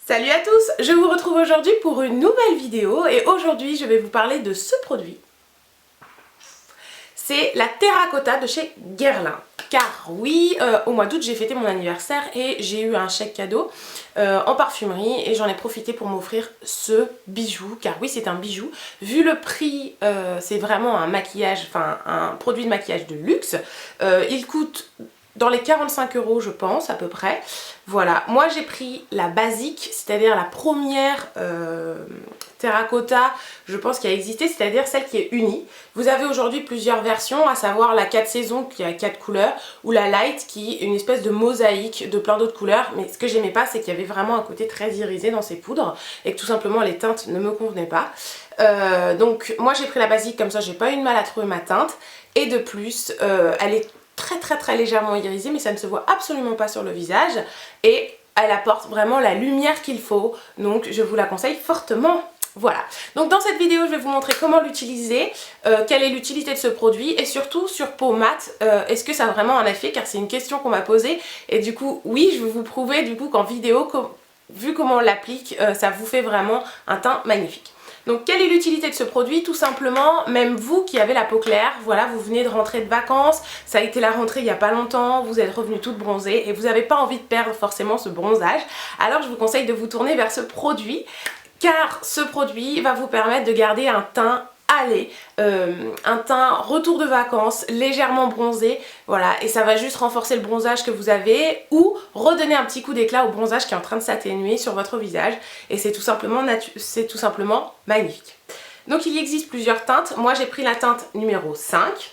Salut à tous, je vous retrouve aujourd'hui pour une nouvelle vidéo et aujourd'hui je vais vous parler de ce produit. C'est la terracotta de chez Guerlain. Car oui, au mois d'août j'ai fêté mon anniversaire et j'ai eu un chèque cadeau en parfumerie et j'en ai profité pour m'offrir ce bijou. Car oui, c'est un bijou. Vu le prix, c'est vraiment un maquillage, enfin un produit de maquillage de luxe. Il coûte dans les 45 € je pense à peu près. Voilà, moi j'ai pris la basique, c'est-à-dire la première terracotta, je pense qui a existé, c'est-à-dire celle qui est unie. Vous avez aujourd'hui plusieurs versions, à savoir la 4 saisons qui a 4 couleurs, ou la light qui est une espèce de mosaïque de plein d'autres couleurs. Mais ce que j'aimais pas, c'est qu'il y avait vraiment un côté très irisé dans ces poudres et que tout simplement les teintes ne me convenaient pas. Donc moi j'ai pris la basique, comme ça j'ai pas eu de mal à trouver ma teinte. Et de plus, elle est très légèrement irisée, mais ça ne se voit absolument pas sur le visage et elle apporte vraiment la lumière qu'il faut, donc je vous la conseille fortement. Voilà, donc dans cette vidéo je vais vous montrer comment l'utiliser, quelle est l'utilité de ce produit et surtout sur peau mate, est-ce que ça a vraiment un effet, car c'est une question qu'on m'a posée et du coup oui, je vais vous prouver du coup qu'en vidéo, vu comment on l'applique, ça vous fait vraiment un teint magnifique. Donc quelle est l'utilité de ce produit? Tout simplement, même vous qui avez la peau claire, voilà, vous venez de rentrer de vacances, ça a été la rentrée il n'y a pas longtemps, vous êtes revenu toute bronzée et vous n'avez pas envie de perdre forcément ce bronzage, alors je vous conseille de vous tourner vers ce produit, car ce produit va vous permettre de garder un teint allez, un teint retour de vacances, légèrement bronzé, voilà, et ça va juste renforcer le bronzage que vous avez ou redonner un petit coup d'éclat au bronzage qui est en train de s'atténuer sur votre visage et c'est tout simplement magnifique. Donc il existe plusieurs teintes, moi j'ai pris la teinte numéro 5.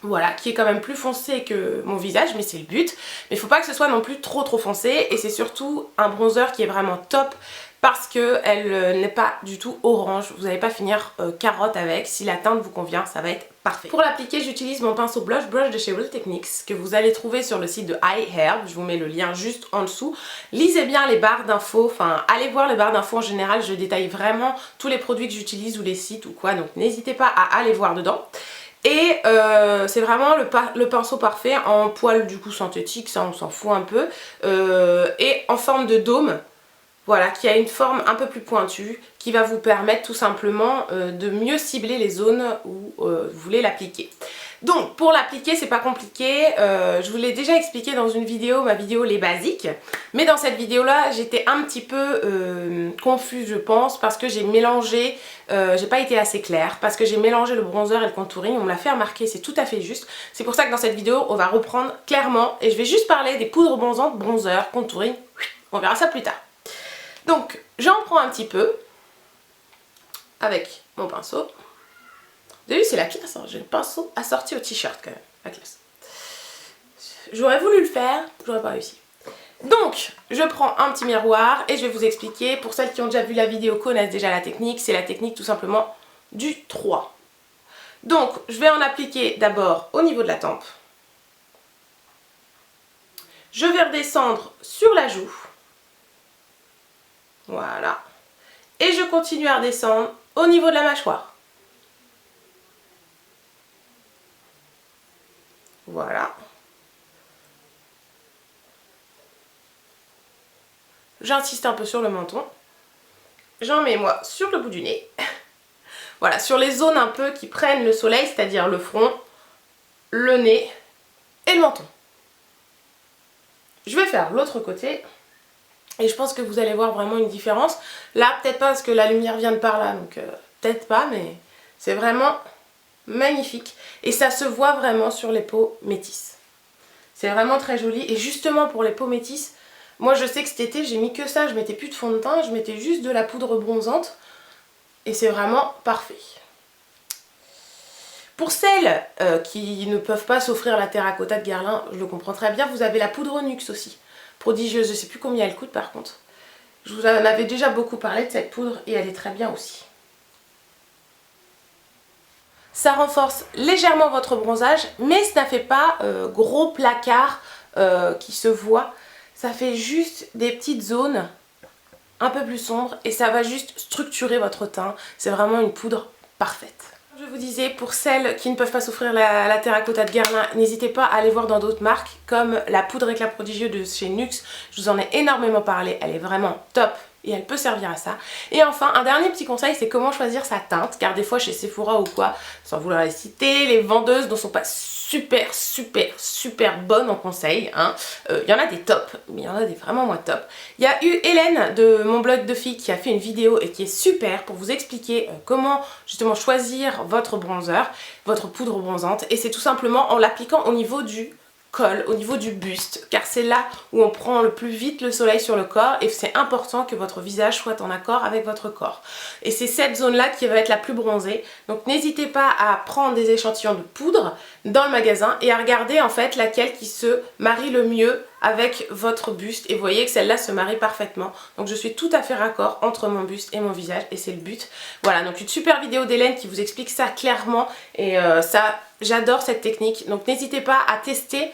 Voilà, qui est quand même plus foncé que mon visage, mais c'est le but. Mais il ne faut pas que ce soit non plus trop foncé. Et c'est surtout un bronzer qui est vraiment top parce qu'elle n'est pas du tout orange. Vous n'allez pas finir carotte avec. Si la teinte vous convient, ça va être parfait. Pour l'appliquer, j'utilise mon pinceau Blush Brush de chez Real Techniques que vous allez trouver sur le site de iHerb. Je vous mets le lien juste en dessous. Lisez bien les barres d'infos. Enfin, allez voir les barres d'infos en général. Je détaille vraiment tous les produits que j'utilise ou les sites ou quoi. Donc n'hésitez pas à aller voir dedans. Et c'est vraiment le pinceau parfait en poil du coup synthétique, ça on s'en fout un peu, et en forme de dôme, voilà, qui a une forme un peu plus pointue, qui va vous permettre tout simplement de mieux cibler les zones où vous voulez l'appliquer. Donc pour l'appliquer c'est pas compliqué, je vous l'ai déjà expliqué dans une vidéo, ma vidéo les basiques, mais dans cette vidéo là j'étais un petit peu confuse je pense parce que j'ai mélangé, j'ai pas été assez claire, parce que j'ai mélangé le bronzer et le contouring, on me l'a fait remarquer, c'est tout à fait juste, c'est pour ça que dans cette vidéo on va reprendre clairement et je vais juste parler des poudres bronzantes, bronzer, contouring, on verra ça plus tard. Donc j'en prends un petit peu avec mon pinceau. Vous avez vu, c'est la classe, hein. J'ai le pinceau assorti au t-shirt quand même, la classe. J'aurais voulu le faire, j'aurais pas réussi. Donc, je prends un petit miroir et je vais vous expliquer. Pour celles qui ont déjà vu la vidéo connaissent déjà la technique, c'est la technique tout simplement du 3. Donc, je vais en appliquer d'abord au niveau de la tempe. Je vais redescendre sur la joue. Voilà. Et je continue à redescendre au niveau de la mâchoire. Voilà. J'insiste un peu sur le menton. J'en mets moi sur le bout du nez. Voilà, sur les zones un peu qui prennent le soleil, c'est-à-dire le front, le nez et le menton. Je vais faire l'autre côté. Et je pense que vous allez voir vraiment une différence. Là, peut-être pas parce que la lumière vient de par là, donc peut-être pas, mais c'est vraiment magnifique. Et ça se voit vraiment sur les peaux métisses. C'est vraiment très joli. Et justement pour les peaux métisses, moi je sais que cet été j'ai mis que ça, je mettais plus de fond de teint, je mettais juste de la poudre bronzante. Et c'est vraiment parfait. Pour celles qui ne peuvent pas s'offrir la terracotta de Guerlain, je le comprends très bien, vous avez la poudre Nuxe aussi. Prodigieuse, je ne sais plus combien elle coûte par contre. Je vous en avais déjà beaucoup parlé de cette poudre et elle est très bien aussi. Ça renforce légèrement votre bronzage, mais ça ne fait pas gros placard qui se voit. Ça fait juste des petites zones un peu plus sombres et ça va juste structurer votre teint. C'est vraiment une poudre parfaite. Je vous disais, pour celles qui ne peuvent pas s'offrir la terracotta de Guerlain, n'hésitez pas à aller voir dans d'autres marques comme la poudre éclat prodigieux de chez Nuxe. Je vous en ai énormément parlé, elle est vraiment top et elle peut servir à ça. Et enfin, un dernier petit conseil, c'est comment choisir sa teinte, car des fois chez Sephora ou quoi, sans vouloir les citer, les vendeuses ne sont pas super bonnes en conseil, hein. Y en a des tops, mais il y en a des vraiment moins top. Il y a eu Hélène de mon blog de filles qui a fait une vidéo et qui est super pour vous expliquer comment justement choisir votre bronzer, votre poudre bronzante, et c'est tout simplement en l'appliquant au niveau du col, au niveau du buste, car c'est là où on prend le plus vite le soleil sur le corps et c'est important que votre visage soit en accord avec votre corps. Et c'est cette zone-là qui va être la plus bronzée, donc n'hésitez pas à prendre des échantillons de poudre dans le magasin et à regarder en fait laquelle qui se marie le mieux avec votre buste, et vous voyez que celle-là se marie parfaitement, donc je suis tout à fait raccord entre mon buste et mon visage et c'est le but. Voilà, donc une super vidéo d'Hélène qui vous explique ça clairement et ça, j'adore cette technique, donc n'hésitez pas à tester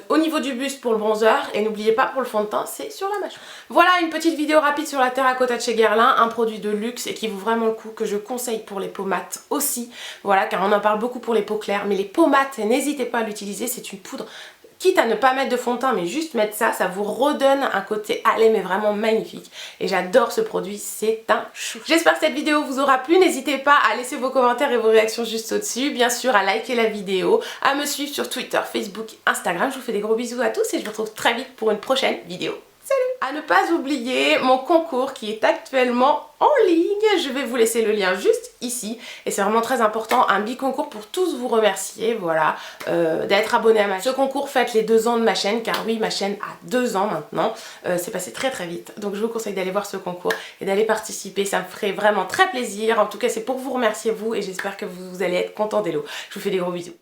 au niveau du buste pour le bronzer et n'oubliez pas pour le fond de teint, c'est sur la mâchoire. Voilà une petite vidéo rapide sur la terracotta de chez Guerlain, un produit de luxe et qui vaut vraiment le coup, que je conseille pour les peaux mates aussi, voilà, car on en parle beaucoup pour les peaux claires, mais les peaux mates, n'hésitez pas à l'utiliser, c'est une poudre. Quitte à ne pas mettre de fond de teint mais juste mettre ça, ça vous redonne un côté hâlé mais vraiment magnifique. Et j'adore ce produit, c'est un chou. J'espère que cette vidéo vous aura plu, n'hésitez pas à laisser vos commentaires et vos réactions juste au-dessus. Bien sûr à liker la vidéo, à me suivre sur Twitter, Facebook, Instagram. Je vous fais des gros bisous à tous et je vous retrouve très vite pour une prochaine vidéo. Salut! À ne pas oublier mon concours qui est actuellement en ligne. Je vais vous laisser le lien juste ici. Et c'est vraiment très important, un biconcours pour tous vous remercier, voilà, d'être abonné à ma chaîne. Ce concours fête les 2 ans de ma chaîne, car oui, ma chaîne a 2 ans maintenant. C'est passé très vite. Donc je vous conseille d'aller voir ce concours et d'aller participer. Ça me ferait vraiment très plaisir. En tout cas, c'est pour vous remercier vous et j'espère que vous allez être contents d'Hello. Je vous fais des gros bisous.